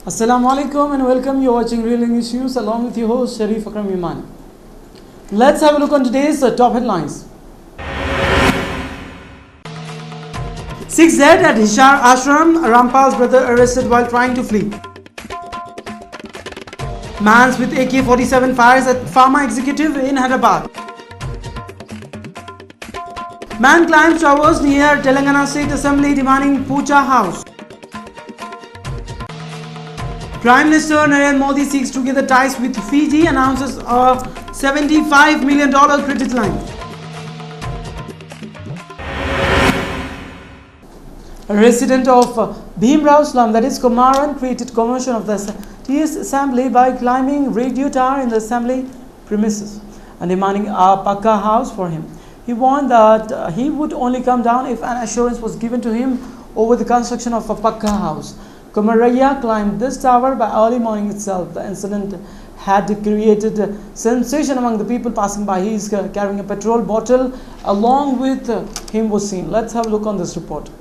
Assalamu alaikum and welcome. You're watching Real English News along with your host Sharif Akram Imani. Let's have a look on today's top headlines. 6 dead at Hishar Ashram. Rampal's brother arrested while trying to flee. Mans with AK-47 fires at pharma executive in Hyderabad. Man climbs towers near Telangana State Assembly demanding Pucha House. Prime Minister Narendra Modi seeks to gather ties with Fiji, announces a $75 million credit line. A resident of Bhimrao slum, that is Kumaran, created commotion of the TS Assembly by climbing radio tower in the Assembly premises and demanding a Pakka house for him. He warned that he would only come down if an assurance was given to him over the construction of a Pakka house. Kumaraya climbed this tower by early morning itself. The incident had created sensation among the people passing by. He is carrying a petrol bottle along with him was seen. Let's have a look on this report.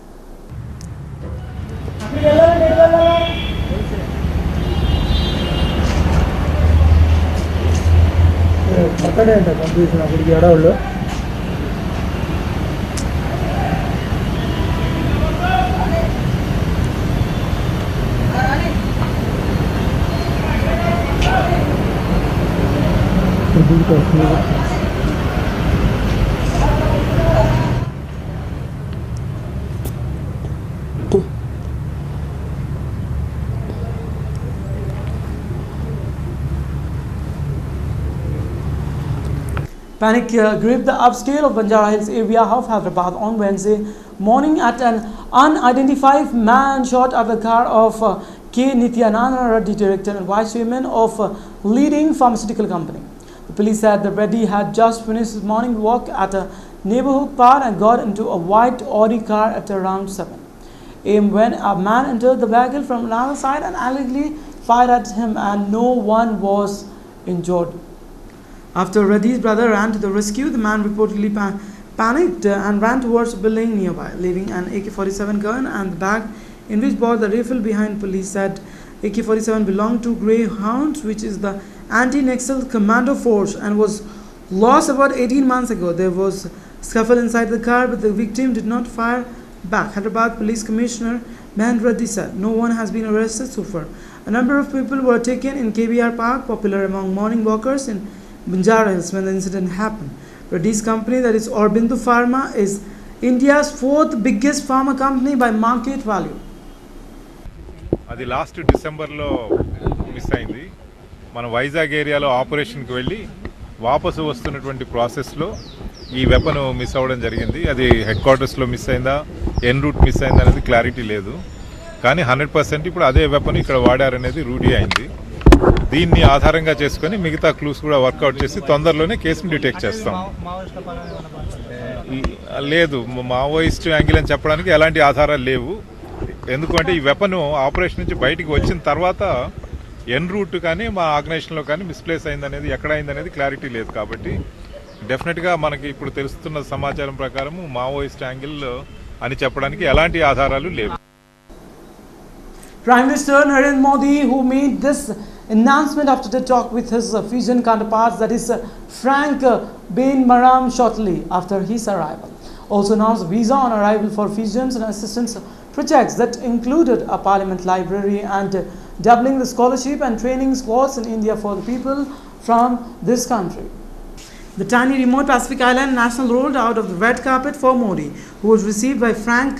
Panic gripped the upscale of Banjara Hills area of Hyderabad on Wednesday morning at an unidentified man shot at the car of K. Nityananda Reddy, director and vice chairman of a leading pharmaceutical company. The police said that Reddy had just finished his morning walk at a neighborhood park and got into a white Audi car at around 7 a.m. when a man entered the vehicle from another side and allegedly fired at him, and no one was injured. After Reddy's brother ran to the rescue, the man reportedly panicked and ran towards a building nearby, leaving an AK-47 gun and the bag in which bore the rifle behind. Police said AK-47 belonged to Greyhounds, which is the anti-Naxal commando force, and was lost about 18 months ago. There was a scuffle inside the car, but the victim did not fire back. Hyderabad Police Commissioner Mahendra Reddy said no one has been arrested so far. A number of people were taken in KBR Park, popular among morning walkers in Banjara Hills when the incident happened. Reddy's company, that is Aurobindo Pharma, is India's 4th biggest pharma company by market value. అది last డిసెంబర్లో miss అయింది. మన వైజాగ్ ఏరియాలో ఆపరేషన్కి వెళ్ళి వాపసు వస్తున్నటువంటి ప్రాసెస్లో ఈ వెపన్ మిస్ అవ్వడం జరిగింది. అది హెడ్ క్వార్టర్స్లో మిస్ అయిందా, ఎన్ రూట్ మిస్ అయిందా అనేది క్లారిటీ లేదు. కానీ 100% ఇప్పుడు అదే వెపన్ ఇక్కడ వాడారనేది రూఢీ అయింది. దీన్ని ఆధారంగా చేసుకొని మిగతా క్లూస్ కూడా వర్కౌట్ చేసి తొందరలోనే కేసును డిటెక్ట్ చేస్తాం. లేదు, మావోయిస్ట్ యాంగిల్ అని చెప్పడానికి ఎలాంటి ఆధారాలు లేవు. ఎందుకంటే ఈ వెపన్ ఆపరేషన్ నుంచి బయటికి వచ్చిన తర్వాత ఎన్ రూట్ కానీ మా ఆర్గనైజేషన్లో కానీ మిస్ప్లేస్ అయిందనేది ఎక్కడ అయిందనేది క్లారిటీ లేదు. కాబట్టి డెఫినెట్గా మనకి ఇప్పుడు తెలుస్తున్న సమాచారం ప్రకారం మావోయిస్ట్ యాంగిల్ అని చెప్పడానికి ఎలాంటి ఆధారాలు లేవు. Prime Minister Narendra Modi, who made this announcement after the talk with his Fijian counterparts, that is Frank Bainimarama, shortly after his arrival, also announced visa on arrival for Fijians and assistance projects that included a parliament library and doubling the scholarship and training squads in India for the people from this country. The tiny remote Pacific island national rolled out of the red carpet for Modi, who was received by Frank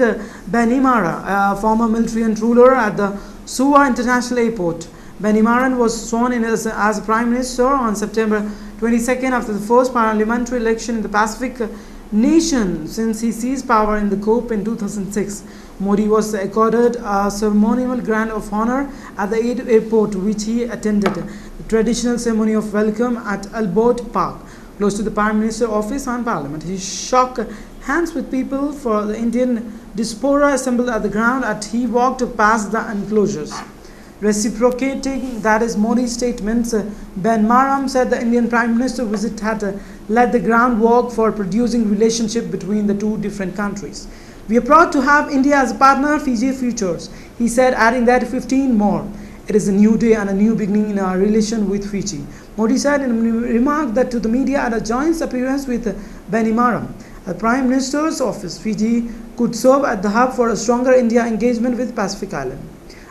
Bainimarama, a former military and ruler, at the Suva International Airport. Bainimarama was sworn in as Prime Minister on September 22nd after the first parliamentary election in the Pacific nation since he seized power in the coup in 2006. Modi was accorded a ceremonial grant of honor at the airport, which he attended the traditional ceremony of welcome at Albert Park, close to the Prime Minister office and Parliament. He shook hands with people for the Indian diaspora assembled at the ground as he walked past the enclosures. Reciprocating that is Modi's statements, Bainimarama said the Indian Prime Minister visit had laid the groundwork for producing relationship between the two different countries. We are proud to have India as a partner, Fiji futures, he said, adding that 15 more It is a new day and a new beginning in our relation with Fiji. Modi said in a remark that to the media at a joint appearance with Bainimarama, the Prime Minister's office, Fiji could serve as the hub for a stronger India engagement with Pacific Island.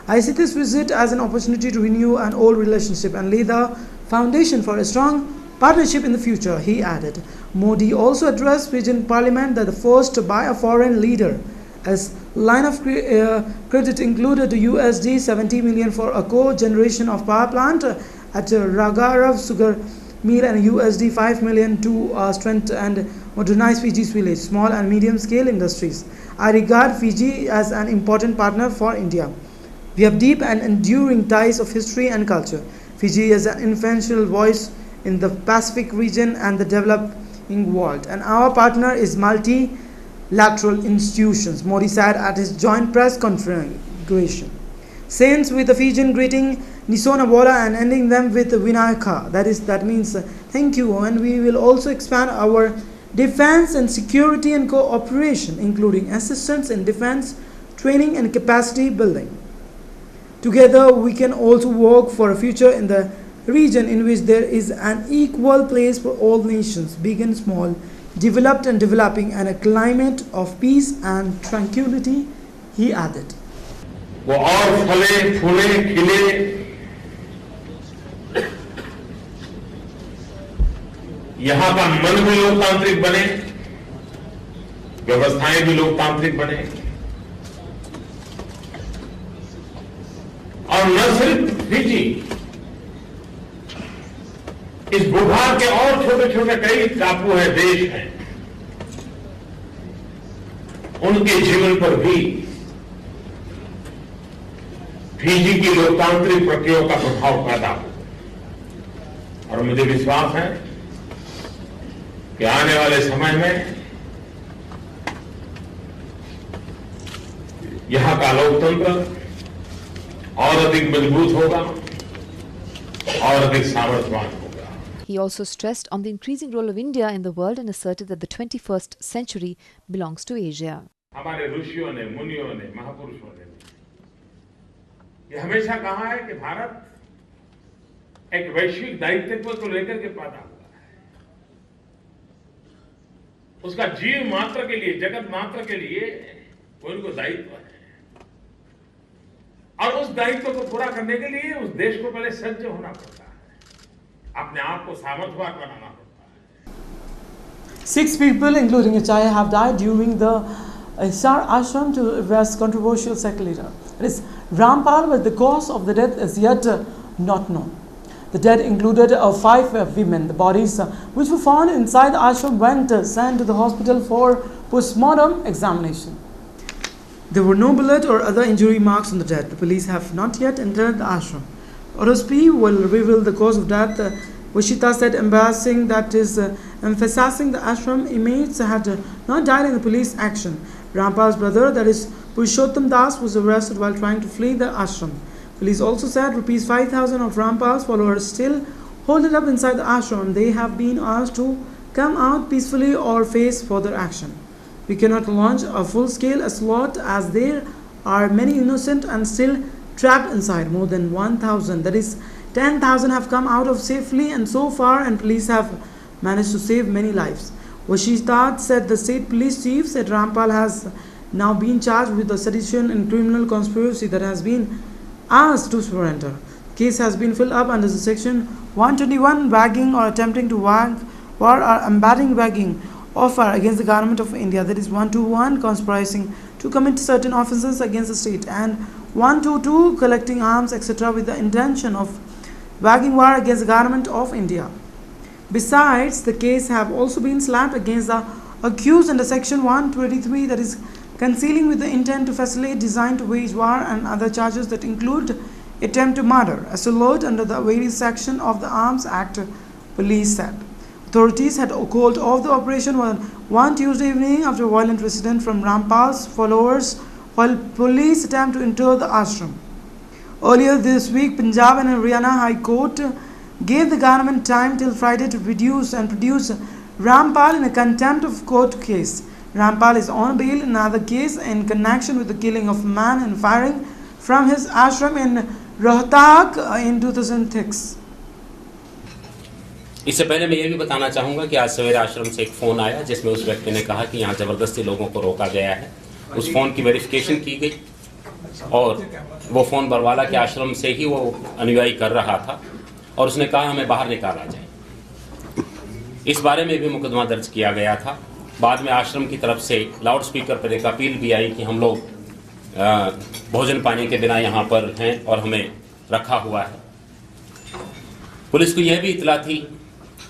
I see this visit as an opportunity to renew an old relationship and lay the foundation for a strong partnership in the future, he added. Modi also addressed Fijian Parliament that the first by a foreign leader, as line of credit included USD 70 million for a co-generation of power plant at Ragarav sugar mill and USD 5 million to strengthen and modernize Fiji's village, small and medium scale industries. I regard Fiji as an important partner for India. We have deep and enduring ties of history and culture. Fiji is an influential voice in the Pacific region and the developing world, and our partner is multilateral institutions, Modi said at his joint press configuration. Saints with the Fijian greeting Nisona Bola and ending them with Vinayaka, that means thank you, and we will also expand our defense and security and cooperation, including assistance in defense, training and capacity building. Together, we can also work for a future in the region in which there is an equal place for all nations, big and small, developed and developing, and a climate of peace and tranquility, he added. वो और फले फूले खिले, यहाँ का मन भी लोकतांत्रिक बने, व्यवस्थाएं भी लोकतांत्रिक बने, और न सिर्फ फिजी, इस भूभाग के और छोटे छोटे कई टापू हैं, देश हैं, उनके जीवन पर भी फिजी की लोकतांत्रिक प्रक्रियाओं का प्रभाव पैदा हो। और मुझे विश्वास है कि आने वाले समय में यहां का लोकतंत्र और अधिक मजबूत होगा और अधिक सामर्थ्यवान होगा। He also stressed on the increasing role of India in the world and asserted that the 21st century belongs to Asia. हमारे ऋषियों ने, मुनियों ने, महापुरुषों ने ये हमेशा कहा है कि भारत एक वैश्विक दायित्व को लेकर के पैदा हुआ है। उसका जीव मात्र के लिए, जगत मात्र के लिए वो उनको दायित्व है, और उस दायित्व को पूरा करने के लिए उस देश को पहले सज्ज होना पड़ता है, अपने आप को सामर्थ्यवान बनाना पड़ता है। 6 people, including a child, have died during the Sar Ashram to arrest controversial sect leader. It is Rampal, but the cause of the death is yet not known. The dead included 5 women. The bodies which were found inside the ashram went sent to the hospital for post-mortem examination. There were no bullet or other injury marks on the dead. The police have not yet entered the ashram. RSP will reveal the cause of death. Vishita said, embarrassing that is emphasizing the ashram inmates had not died in the police action. Rampal's brother, that is Purushottam Das, was arrested while trying to flee the ashram. Police also said rupees 5,000 of Rampal's followers still hold it up inside the ashram. They have been asked to come out peacefully or face further action. We cannot launch a full-scale assault as there are many innocent and still trapped inside. More than 1,000, that is 10,000, have come out of safely and so far, and police have managed to save many lives. Vashishtat said the state police chief said Rampal has now been charged with the sedition and criminal conspiracy that has been asked to surrender. The case has been filled up under the section 121, wagging or attempting to wag or embedding wagging offer against the government of India, that is 121, conspiring to commit certain offences against the state, and 122, collecting arms etc. with the intention of waging war against the government of India. Besides, the case have also been slapped against the accused under section 123, that is concealing with the intent to facilitate, design to wage war, and other charges that include attempt to murder, assault under the various section of the Arms Act, police said. Authorities had called off the operation one Tuesday evening after a violent incident from Rampal's followers while police attempt to enter the ashram. Earlier this week, Punjab and Haryana High Court gave the government time till Friday to produce Rampal in a contempt of court case. Rampal is on bail in another case in connection with the killing of a man and firing from his ashram in Rohtak in 2006. इससे पहले मैं ये भी बताना चाहूँगा कि आज सवेरे आश्रम से एक फ़ोन आया जिसमें उस व्यक्ति ने कहा कि यहाँ ज़बरदस्ती लोगों को रोका गया है। उस फ़ोन की वेरिफिकेशन की गई और वो फ़ोन बरवाला के आश्रम से ही वो अनुयायी कर रहा था और उसने कहा हमें बाहर निकाला जाए। इस बारे में भी मुकदमा दर्ज किया गया था। बाद में आश्रम की तरफ से लाउड स्पीकर पर एक अपील भी आई कि हम लोग भोजन पानी के बिना यहाँ पर हैं और हमें रखा हुआ है। पुलिस को यह भी इतला थी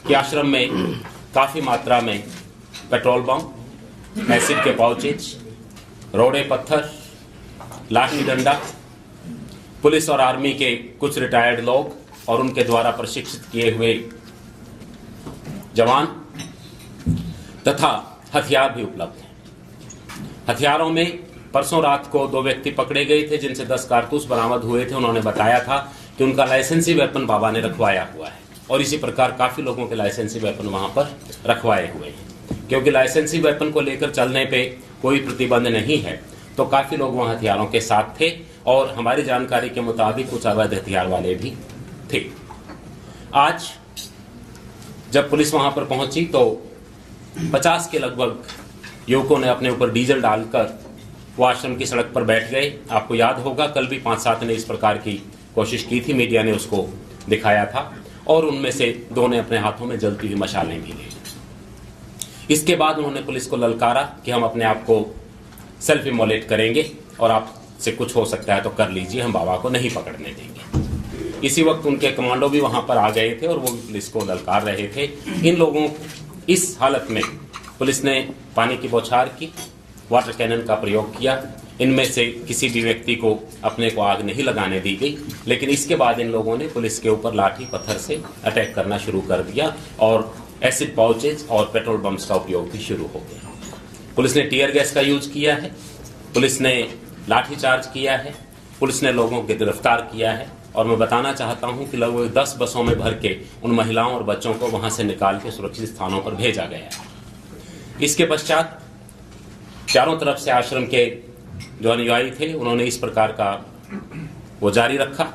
कि आश्रम में काफ़ी मात्रा में पेट्रोल बम, एसिड के पाउचेज, रोड़े पत्थर, लाठी डंडा, पुलिस और आर्मी के कुछ रिटायर्ड लोग और उनके द्वारा प्रशिक्षित किए हुए जवान तथा हथियार भी उपलब्ध हैं। हथियारों में परसों रात को 2 व्यक्ति पकड़े गए थे जिनसे 10 कारतूस बरामद हुए थे। उन्होंने बताया था कि उनका लाइसेंसी वेपन बाबा ने रखवाया हुआ है और इसी प्रकार काफ़ी लोगों के लाइसेंसी वेपन वहाँ पर रखवाए हुए हैं। क्योंकि लाइसेंसी वेपन को लेकर चलने पे कोई प्रतिबंध नहीं है तो काफ़ी लोग वहाँ हथियारों के साथ थे और हमारी जानकारी के मुताबिक कुछ अवैध हथियार वाले भी थे। आज जब पुलिस वहाँ पर पहुंची तो 50 के लगभग युवकों ने अपने ऊपर डीजल डालकर वो आश्रम की सड़क पर बैठ गए। आपको याद होगा कल भी 5-7 ने इस प्रकार की कोशिश की थी, मीडिया ने उसको दिखाया था और उनमें से 2 ने अपने हाथों में जलती हुई मशालें भी ली। इसके बाद उन्होंने पुलिस को ललकारा कि हम अपने आप को सेल्फ इमोलेट करेंगे और आपसे कुछ हो सकता है तो कर लीजिए, हम बाबा को नहीं पकड़ने देंगे। इसी वक्त उनके कमांडो भी वहां पर आ गए थे और वो पुलिस को ललकार रहे थे। इन लोगों इस हालत में पुलिस ने पानी की बौछार की, वाटर कैनन का प्रयोग किया। इनमें से किसी भी व्यक्ति को अपने को आग नहीं लगाने दी गई, लेकिन इसके बाद इन लोगों ने पुलिस के ऊपर लाठी पत्थर से अटैक करना शुरू कर दिया और एसिड पाउचेज और पेट्रोल बम्स का उपयोग भी शुरू हो गया। पुलिस ने टीयर गैस का यूज किया है, पुलिस ने लाठी चार्ज किया है, पुलिस ने लोगों को गिरफ्तार किया है और मैं बताना चाहता हूं कि लगभग 10 बसों में भर के उन महिलाओं और बच्चों को वहां से निकाल के सुरक्षित स्थानों पर भेजा गया है। इसके पश्चात चारों तरफ से आश्रम के जो अनुयायी थे उन्होंने इस प्रकार का वो जारी रखा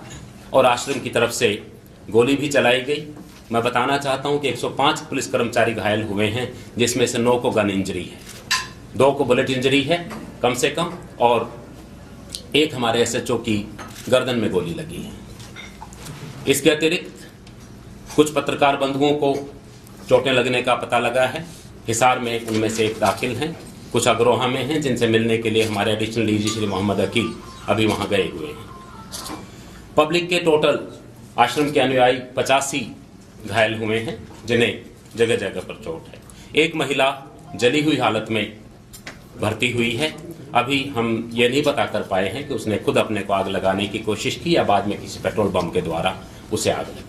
और आश्रम की तरफ से गोली भी चलाई गई। मैं बताना चाहता हूं कि 105 पुलिस कर्मचारी घायल हुए हैं जिसमें से 9 को गन इंजरी है, 2 को बुलेट इंजरी है कम से कम और एक हमारे एसएचओ की गर्दन में गोली लगी है। इसके अतिरिक्त कुछ पत्रकार बंधुओं को चोटें लगने का पता लगा है। हिसार में उनमें से एक दाखिल हैं, कुछ अग्रोहा में हैं जिनसे मिलने के लिए हमारे एडिशनल डीजी श्री मोहम्मद अकील अभी वहां गए हुए हैं। पब्लिक के टोटल आश्रम के अनुयायी 85 घायल हुए हैं जिन्हें जगह जगह पर चोट है। एक महिला जली हुई हालत में भर्ती हुई है। अभी हम ये नहीं पता कर पाए हैं कि उसने खुद अपने को आग लगाने की कोशिश की या बाद में किसी पेट्रोल बम के द्वारा उसे आग लगी।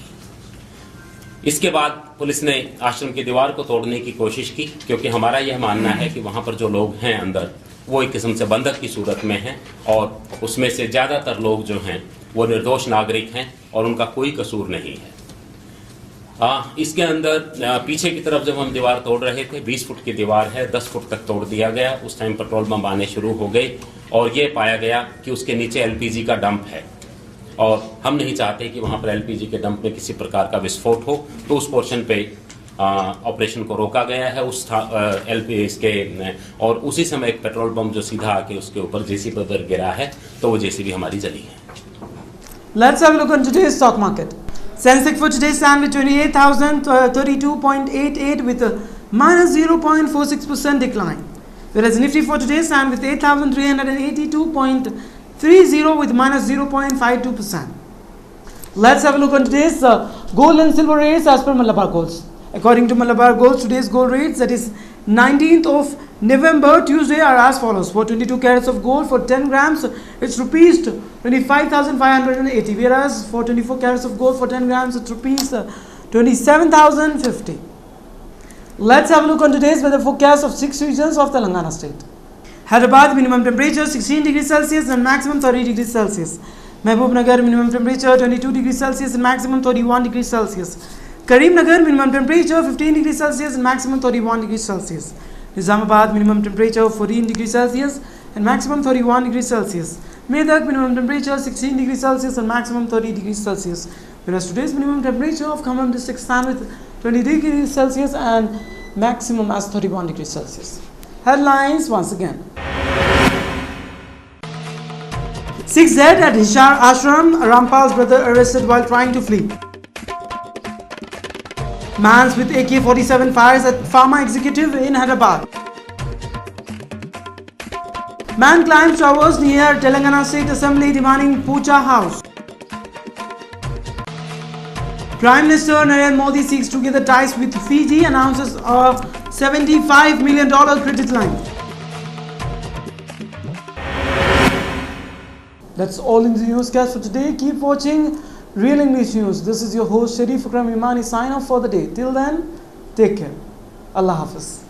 इसके बाद पुलिस ने आश्रम की दीवार को तोड़ने की कोशिश की क्योंकि हमारा यह मानना है कि वहां पर जो लोग हैं अंदर वो एक किस्म से बंधक की सूरत में हैं और उसमें से ज़्यादातर लोग जो हैं वो निर्दोष नागरिक हैं और उनका कोई कसूर नहीं है। इसके अंदर पीछे की तरफ जब हम दीवार तोड़ रहे थे, 20 फुट की दीवार है, 10 फुट तक तोड़ दिया गया। उस टाइम पेट्रोल बम आने शुरू हो गए और ये पाया गया कि उसके नीचे एलपीजी का डंप है और हम नहीं चाहते कि वहाँ पर एलपीजी के डंप में किसी प्रकार का विस्फोट हो, तो उस पोर्शन पे ऑपरेशन को रोका गया है उस एलपीजी के और उसी समय एक पेट्रोल बम जो सीधा आके उसके ऊपर जेसीबी पर गिरा है तो वो जेसीबी हमारी जली है। Let's have a look on today's stock market. Sensex for today stand with 28,032.88 with a minus 0.46% decline. Whereas Nifty for today stand with 8,382.30 with minus 0.52%. Let's have a look on today's gold and silver rates as per Malabar Golds. According to Malabar Golds, today's gold rates, that is 19th of November, Tuesday, are as follows. For 22 carats of gold, for 10 grams, it's rupees 25,580. Whereas for 24 carats of gold, for 10 grams, it's rupees 27,050. Let's have a look on today's weather forecast of 6 regions of Telangana state. Hyderabad, minimum temperature 16 degrees Celsius and maximum 30 degrees Celsius. Mehbubnagar, minimum temperature 22 degrees Celsius and maximum 31 degrees Celsius. Karimnagar, minimum temperature 15 degrees Celsius and maximum 31 degrees Celsius. Nizamabad, minimum temperature 14 degrees Celsius and maximum 31 degrees Celsius. Medak minimum temperature 16 degrees Celsius and maximum 30 degrees Celsius. Whereas today's minimum temperature of Khammam district stand with 20 degrees Celsius and maximum as 31 degrees Celsius. Headlines once again. 6 dead at Hishar Ashram, Rampal's brother arrested while trying to flee. Mans with AK-47 fires at pharma executive in Hyderabad. Man climbs towers near Telangana State Assembly demanding Pucha House. Prime Minister Narendra Modi seeks to gather ties with Fiji, announces a $75 million credit line. That's all in the newscast for today. Keep watching Real English News. This is your host Sharif Akram Imani. Sign off for the day. Till then, take care. Allah Hafiz.